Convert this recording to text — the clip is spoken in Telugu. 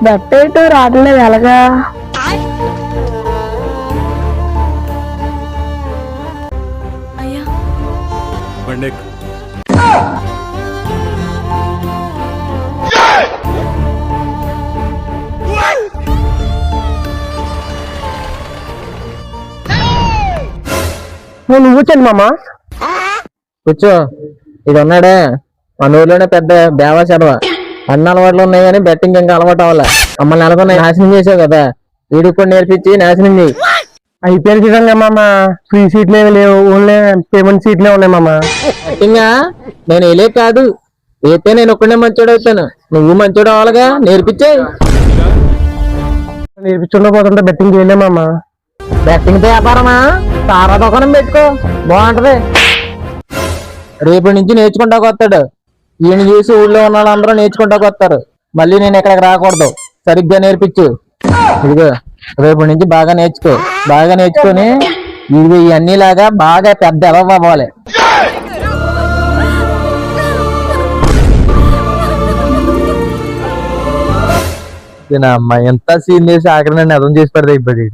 బెట్టేటో రావట్లేదు ఎలాగా? నువ్వు కూర్చోండి మామ. కూర్చో. ఇది ఉన్నాడే మన ఊర్లోనే పెద్ద బేవా చదవ. అన్ని అలవాట్లు ఉన్నాయి కానీ బెట్టింగ్ ఇంకా అలవాటు అవ్వాలి. మమ్మల్ని ఎలాగో నాశనం చేసావు కదా, వీడికి కూడా నేర్పించి నాశనం చేయి. ఐపీఎల్ విధంగా మామ ఫ్రీ సీట్లు ఏమి లేవు, ఓన్లీ పేమెంట్ సీట్లే ఉన్నాయి మామ. బెట్టింగా నేను వెళ్ళే కాదు, అయితే నేను ఒక్కడే మంచోడు అవుతాను. నువ్వు మంచోడు అవ్వాలిగా, నేర్పించే. నేర్పించుకుంటూ పోతుంటే బెట్టింగ్ చేయలే మామ. బెట్టింగ్ తో వ్యాపారమా? సారా దుకాణం పెట్టుకో, బాగుంటది. రేపటి నుంచి నేర్చుకుంటాకు వస్తాడు. ఈయన చూసి ఊళ్ళో ఉన్న వాళ్ళందరూ నేర్చుకుంటాకు వస్తారు. మళ్ళీ నేను ఎక్కడికి రాకూడదు. సరిగ్గా నేర్పించు. ఇదిగో రేపటి నుంచి బాగా నేర్చుకో. బాగా నేర్చుకొని ఇదిగో ఇవన్నీ లాగా బాగా పెద్ద ఎలా అవ్వాలి. అమ్మాయి ఎంత సీన్ చేసి ఆఖరి నన్ను అర్థం చేసి పెడతా ఇప్పుడు.